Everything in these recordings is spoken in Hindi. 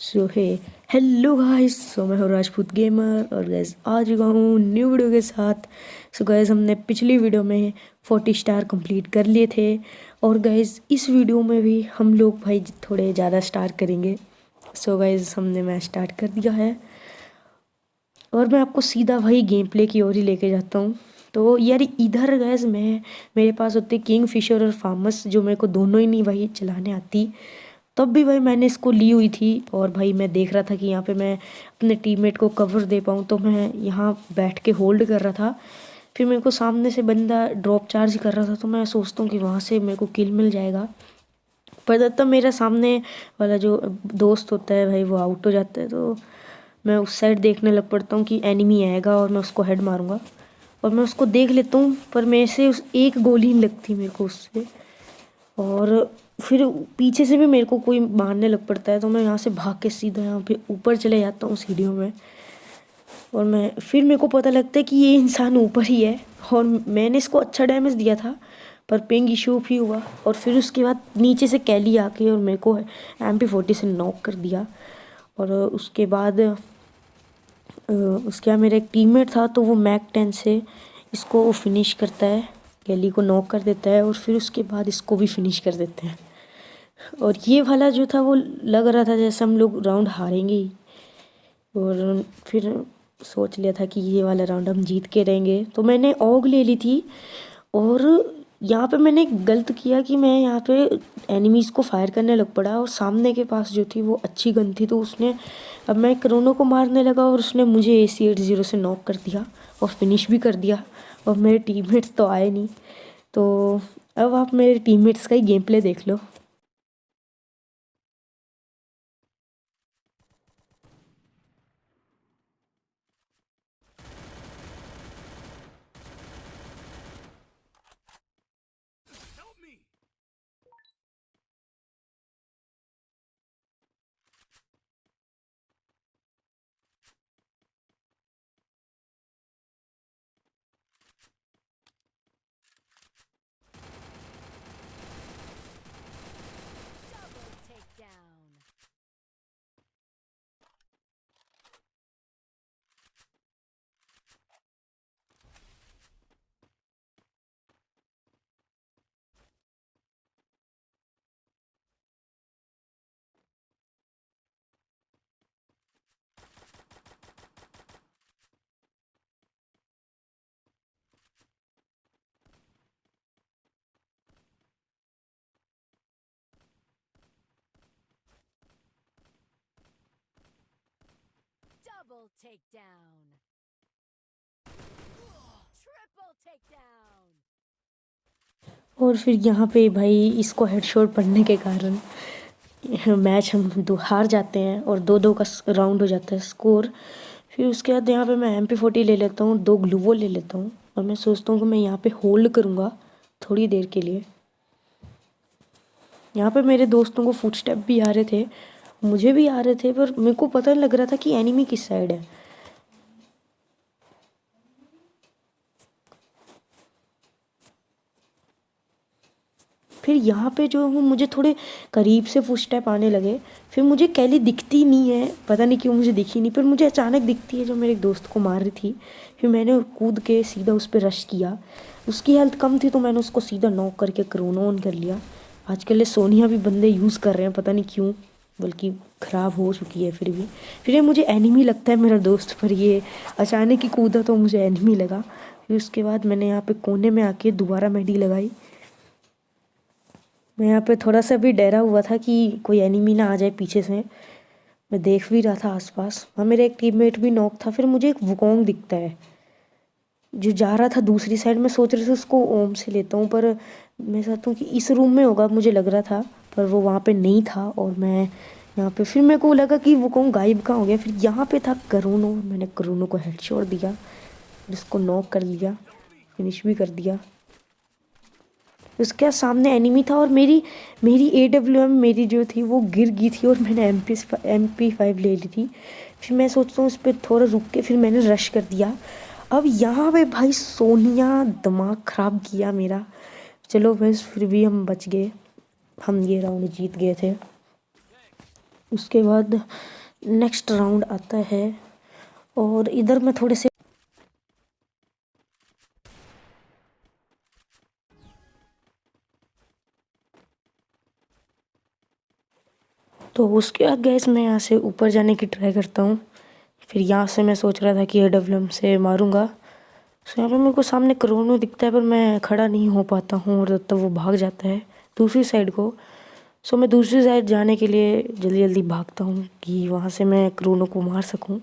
सो हे हेलो गाइस। सो मैं हूँ राजपूत गेमर और गाइस आ चुका हूँ न्यू वीडियो के साथ। सो गाइस हमने पिछली वीडियो में 40 स्टार कंप्लीट कर लिए थे और गाइस इस वीडियो में भी हम लोग भाई थोड़े ज़्यादा स्टार करेंगे। सो गाइस हमने मैच स्टार्ट कर दिया है और मैं आपको सीधा भाई गेम प्ले की ओर ही लेके जाता हूँ। तो यार इधर गैस मेरे पास होते किंग फिशर और फार्मस, जो मेरे को दोनों ही नहीं भाई चलाने आती। तब भी भाई मैंने इसको ली हुई थी और भाई मैं देख रहा था कि यहाँ पे मैं अपने टीममेट को कवर दे पाऊँ, तो मैं यहाँ बैठ के होल्ड कर रहा था। फिर मेरे को सामने से बंदा ड्रॉप चार्ज कर रहा था, तो मैं सोचता हूँ कि वहाँ से मेरे को किल मिल जाएगा। पर तब मेरा सामने वाला जो दोस्त होता है भाई वो आउट हो जाता है, तो मैं उस साइड देखने लग पड़ता हूँ कि एनिमी आएगा और मैं उसको हेड मारूंगा। और मैं उसको देख लेता हूँ पर मेरे से उस एक गोली नहीं लगती मेरे को उससे। और फिर पीछे से भी मेरे को कोई मारने लग पड़ता है, तो मैं यहाँ से भाग के सीधा यहाँ पे ऊपर चले जाता हूँ सीढ़ियों में। और मैं फिर मेरे को पता लगता है कि ये इंसान ऊपर ही है और मैंने इसको अच्छा डैमेज दिया था, पर पिंग इशू भी हुआ। और फिर उसके बाद नीचे से कैली आके और मेरे को MP40 से नॉक कर दिया। और उसके बाद उसके बाद मेरा एक टीममेट था, तो वो मैक 10 से इसको फिनिश करता है, कैली को नॉक कर देता है और फिर उसके बाद इसको भी फिनिश कर देते हैं। और ये वाला जो था वो लग रहा था जैसे हम लोग राउंड हारेंगे ही। और फिर सोच लिया था कि ये वाला राउंड हम जीत के रहेंगे, तो मैंने ऑग ले ली थी। और यहाँ पे मैंने गलत किया कि मैं यहाँ पे एनिमीज़ को फायर करने लग पड़ा और सामने के पास जो थी वो अच्छी गन थी, तो उसने अब मैं क्रोनो को मारने लगा और उसने मुझे AC80 से नॉक कर दिया और फिनिश भी कर दिया। और मेरे टीममेट्स तो आए नहीं। तो अब आप मेरे टीममेट्स का ही गेम प्ले देख लो। Double takedown. Triple takedown. और फिर यहाँ पे भाई इसको हेडशॉट पड़ने के कारण मैच हम हार जाते हैं और 2-2 का राउंड हो जाता है स्कोर। फिर उसके बाद यहाँ पे मैं MP40 ले लेता हूँ, 2 ग्लूवो ले लेता हूँ और मैं सोचता हूँ कि मैं यहाँ पे होल्ड करूँगा थोड़ी देर के लिए। यहाँ पे मेरे दोस्तों को फुटस्टेप भी आ रहे थे, मुझे भी आ रहे थे, पर मेरे को पता नहीं लग रहा था कि एनिमी किस साइड है। फिर यहाँ पे जो वो मुझे थोड़े करीब से फुटस्टेप आने लगे। फिर मुझे कैली दिखती नहीं है, पता नहीं क्यों मुझे दिखी नहीं, पर मुझे अचानक दिखती है जो मेरे दोस्त को मार रही थी। फिर मैंने कूद के सीधा उस पर रश किया। उसकी हेल्थ कम थी, तो मैंने उसको सीधा नॉक करके क्रोनो ऑन कर लिया। आजकल ये सोनिया भी बंदे यूज़ कर रहे हैं, पता नहीं क्यों, बल्कि ख़राब हो चुकी है फिर भी। फिर ये मुझे एनिमी लगता है मेरा दोस्त, पर ये अचानक ही कूदा तो मुझे एनिमी लगा। फिर उसके बाद मैंने यहाँ पे कोने में आके दोबारा मेडी लगाई। मैं यहाँ पे थोड़ा सा भी डरा हुआ था कि कोई एनिमी ना आ जाए पीछे से। मैं देख भी रहा था आसपास, वहाँ मेरा एक टीममेट भी नॉक था। फिर मुझे एक वुकोंग दिखता है जो जा रहा था दूसरी साइड। मैं सोच रही थी उसको ओम से लेता हूँ, पर मैं चाहता हूँ कि इस रूम में होगा मुझे लग रहा था, पर वो वहाँ पे नहीं था। और मैं यहाँ पे फिर मेरे को लगा कि वुकोंग गायब कहाँ हो गया। फिर यहाँ पे था करोनो, मैंने करोनो को हेडशॉट दिया, जिसको नॉक कर लिया, फिनिश भी कर दिया। उसके सामने एनिमी था और मेरी मेरी AWM मेरी जो थी वो गिर गई थी और मैंने MP5 ले ली थी। फिर मैं सोचता हूँ उस पर थोड़ा रुक के फिर मैंने रश कर दिया। अब यहाँ पे भाई सोनिया दिमाग ख़राब किया मेरा। चलो बस फिर भी हम बच गए, हम ये राउंड जीत गए थे। उसके बाद नेक्स्ट राउंड आता है और इधर मैं थोड़े से तो उसके बाद गैस मैं यहाँ से ऊपर जाने की ट्राई करता हूँ। फिर यहाँ से मैं सोच रहा था कि AWM से मारूंगा। सो यहाँ पे मेरे को सामने क्रोनो दिखता है पर मैं खड़ा नहीं हो पाता हूँ और तब तक वो भाग जाता है दूसरी साइड को। सो मैं दूसरी साइड जाने के लिए जल्दी जल्दी भागता हूँ कि वहाँ से मैं क्रोनो को मार सकूँ।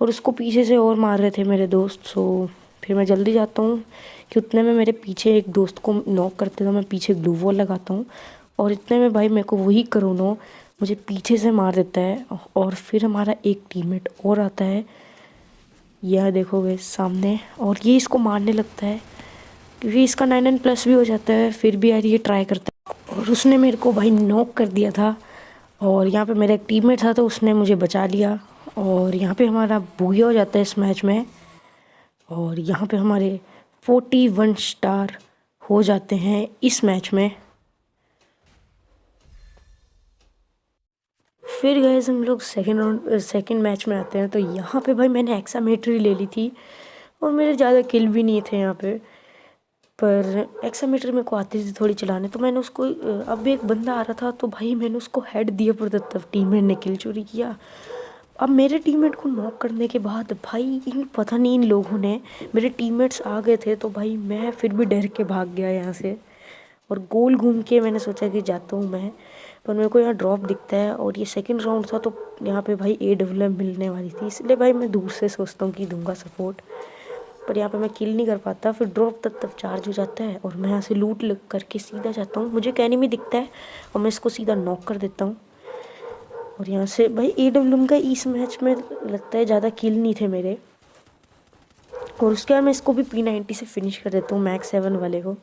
और उसको पीछे से और मार रहे थे मेरे दोस्त। सो फिर मैं जल्दी जाता हूँ कि उतने में मेरे पीछे एक दोस्त को नॉक करते तो मैं पीछे ग्लू वॉल लगाता हूँ और इतने में भाई मेरे को वही क्रोनो मुझे पीछे से मार देता है। और फिर हमारा एक टीममेट और आता है, यह देखोगे सामने, और ये इसको मारने लगता है क्योंकि इसका 9+ भी हो जाता है। फिर भी यार ये ट्राई करता है और उसने मेरे को भाई नॉक कर दिया था। और यहाँ पे मेरा एक टीममेट था तो उसने मुझे बचा लिया और यहाँ पे हमारा बूया हो जाता है इस मैच में। और यहाँ पे हमारे 41 स्टार हो जाते हैं इस मैच में। फिर गए हम लोग सेकंड मैच में आते हैं। तो यहाँ पे भाई मैंने एक्सामेट्री ले ली थी और मेरे ज़्यादा किल भी नहीं थे यहाँ पे, पर एक्सामीटर मेरे को आती थी थोड़ी चलाने। तो मैंने उसको अब एक बंदा आ रहा था तो भाई मैंने उसको हेड दिया पर तब टीममेट ने किल चोरी किया। अब मेरे टीममेट को नॉक करने के बाद भाई इन पता नहीं इन लोगों ने, मेरे टीममेट्स आ गए थे तो भाई मैं फिर भी डर के भाग गया यहाँ से और गोल घूम के मैंने सोचा कि जाता हूँ मैं, पर मेरे को यहाँ ड्रॉप दिखता है और ये सेकंड राउंड था तो यहाँ पे भाई AWM मिलने वाली थी, इसलिए भाई मैं दूर से सोचता हूँ कि दूंगा सपोर्ट। पर यहाँ पे मैं किल नहीं कर पाता। फिर ड्रॉप तब चार्ज हो जाता है और मैं यहाँ से लूट लग करके सीधा जाता हूँ। मुझे एक एनिमी दिखता है और मैं इसको सीधा नॉक कर देता हूँ। और यहाँ से भाई AWM का इस मैच में लगता है ज़्यादा किल नहीं थे मेरे। और उसके बाद मैं इसको भी P90 से फिनिश कर देता हूँ मैक्स 7 वाले को।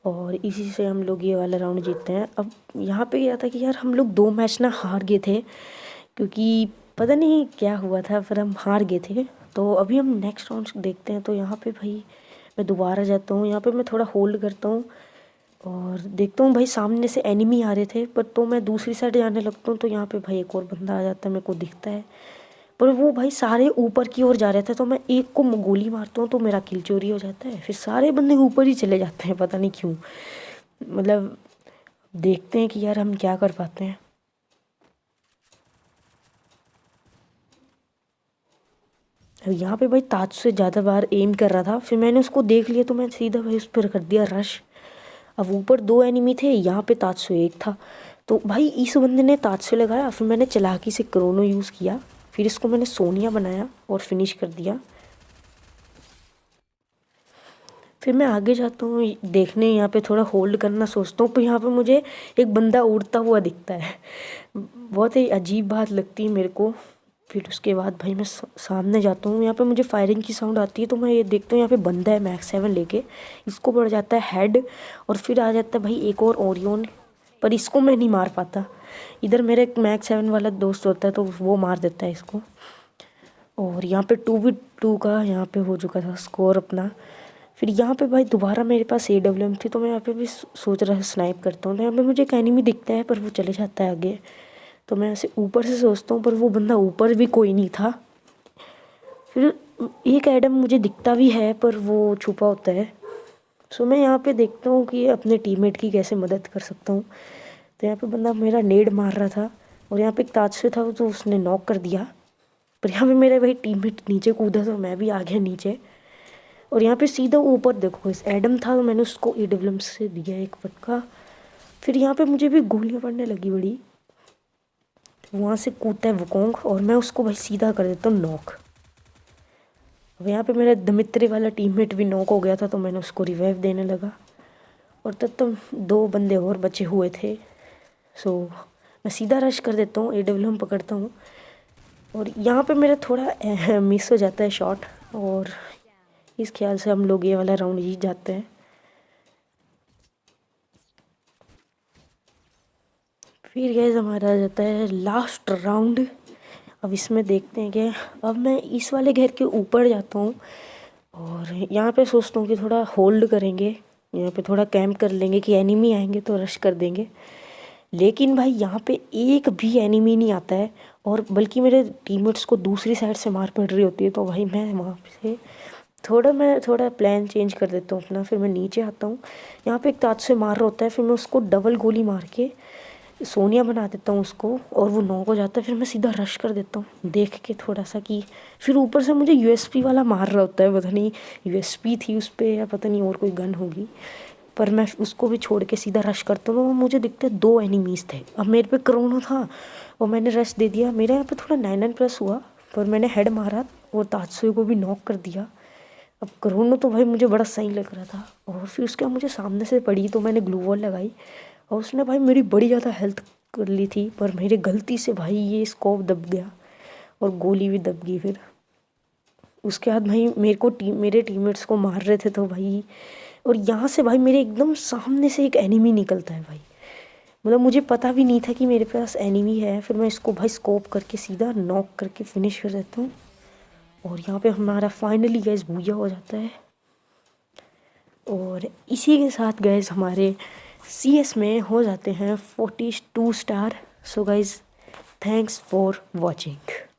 और इसी से हम लोग ये वाला राउंड जीतते हैं। अब यहाँ पे क्या था कि यार हम लोग 2 मैच ना हार गए थे क्योंकि पता नहीं क्या हुआ था, फिर हम हार गए थे। तो अभी हम नेक्स्ट राउंड देखते हैं। तो यहाँ पे भाई मैं दोबारा जाता हूँ, यहाँ पे मैं थोड़ा होल्ड करता हूँ और देखता हूँ भाई सामने से एनिमी आ रहे थे, पर तो मैं दूसरी साइड जाने लगता हूँ तो यहाँ पे भाई एक और बंदा आ जाता है, मेरे को दिखता है। पर वो भाई सारे ऊपर की ओर जा रहे थे तो मैं एक को गोली मारता हूँ तो मेरा किल चोरी हो जाता है। फिर सारे बंदे ऊपर ही चले जाते हैं, पता नहीं क्यों। मतलब देखते हैं कि यार हम क्या कर पाते हैं। अब यहाँ पे भाई ताज से ज़्यादा बार एम कर रहा था, फिर मैंने उसको देख लिया तो मैं सीधा भाई उस पर कर दिया रश। अब ऊपर 2 एनिमी थे, यहाँ पे ताज एक था। तो भाई इस बंदे ने ताज से लगाया, फिर मैंने चालाकी से क्रोनो यूज़ किया, फिर इसको मैंने सोनिया बनाया और फिनिश कर दिया। फिर मैं आगे जाता हूँ देखने, यहाँ पे थोड़ा होल्ड करना सोचता हूँ, पर यहाँ पे मुझे एक बंदा उड़ता हुआ दिखता है। बहुत ही अजीब बात लगती है मेरे को। फिर उसके बाद भाई मैं सामने जाता हूँ, यहाँ पे मुझे फायरिंग की साउंड आती है तो मैं ये देखता हूँ यहाँ पे बंदा है मैक्स 7 लेके, इसको पड़ जाता है हेड। और फिर आ जाता है भाई एक और ओरियन, पर इसको मैं नहीं मार पाता। इधर मेरा एक मैक्स 7 वाला दोस्त होता है तो वो मार देता है इसको। और यहाँ पे 2v2 का यहाँ पे हो चुका था स्कोर अपना। फिर यहाँ पे भाई दोबारा मेरे पास AWM थी तो मैं यहाँ पे भी सोच रहा स्नाइप करता हूँ। तो यहाँ पे मुझे एक एनिमी दिखता है पर वो चले जाता है आगे, तो मैं ऐसे ऊपर से सोचता हूँ पर वो बंदा ऊपर भी कोई नहीं था। फिर एक एडम मुझे दिखता भी है पर वो छुपा होता है। सो मैं यहाँ पे देखता हूँ कि अपने टीममेट की कैसे मदद कर सकता हूँ। तो यहाँ पे बंदा मेरा नेड मार रहा था और यहाँ पे एक ताज से था तो उसने नॉक कर दिया। पर यहाँ पे मेरा भाई टीममेट नीचे कूदा तो मैं भी आ गया नीचे। और यहाँ पे सीधा ऊपर देखो इस एडम था तो मैंने उसको AWM से दिया एक फटका। फिर यहाँ पे मुझे भी गोलियाँ पड़ने लगी बड़ी। वहाँ से कूदता है वुकोंग और मैं उसको भाई सीधा कर देता हूँ नॉक। अब यहाँ पे मेरा दमित्री वाला टीममेट भी नॉक हो गया था तो मैंने उसको रिवाइव देने लगा। और तब तो 2 बंदे और बचे हुए थे। सो मैं सीधा रश कर देता हूँ, AWM पकड़ता हूँ और यहाँ पे मेरा थोड़ा मिस हो जाता है शॉट और इस ख्याल से हम लोग ये वाला राउंड जीत जाते हैं। फिर गैस हमारा आ जाता है लास्ट राउंड। अब इसमें देखते हैं कि अब मैं इस वाले घर के ऊपर जाता हूँ और यहाँ पे सोचता हूँ कि थोड़ा होल्ड करेंगे, यहाँ पे थोड़ा कैंप कर लेंगे कि एनिमी आएंगे तो रश कर देंगे। लेकिन भाई यहाँ पे एक भी एनिमी नहीं आता है, और बल्कि मेरे टीममेट्स को दूसरी साइड से मार पड़ रही होती है। तो भाई मैं वहाँ से मैं थोड़ा प्लान चेंज कर देता हूँ अपना, फिर मैं नीचे आता हूँ। यहाँ पे एक ताज से मार रहा होता है, फिर मैं उसको डबल गोली मार के सोनिया बना देता हूँ उसको, और वो नॉक हो जाता है। फिर मैं सीधा रश कर देता हूँ देख के थोड़ा सा कि, फिर ऊपर से मुझे यूएसपी वाला मार रहा होता है, पता नहीं यूएसपी थी उस पर या पता नहीं और कोई गन होगी, पर मैं उसको भी छोड़ के सीधा रश करता हूँ। मुझे दिखते 2 एनिमीज़ थे, अब मेरे पे क्रोनो था और मैंने रश दे दिया। मेरे यहाँ पे थोड़ा 9+ हुआ, पर मैंने हेड मारा और तात्सुई को भी नॉक कर दिया। अब क्रोनो तो भाई मुझे बड़ा सही लग रहा था, और फिर उसके बाद मुझे सामने से पड़ी तो मैंने ग्लू वॉल लगाई, और उसने भाई मेरी बड़ी ज़्यादा हेल्थ कर ली थी, पर मेरे गलती से भाई ये स्कोप दब गया और गोली भी दब गई। फिर उसके बाद भाई मेरे टीममेट्स को मार रहे थे तो भाई, और यहाँ से भाई मेरे एकदम सामने से एक एनिमी निकलता है भाई, मतलब मुझे पता भी नहीं था कि मेरे पास एनिमी है। फिर मैं इसको भाई स्कोप करके सीधा नॉक करके फिनिश कर देता हूँ, और यहाँ पे हमारा फाइनली गैस भूया हो जाता है। और इसी के साथ गैस हमारे CS में हो जाते हैं 42 star. So guys, thanks for watching.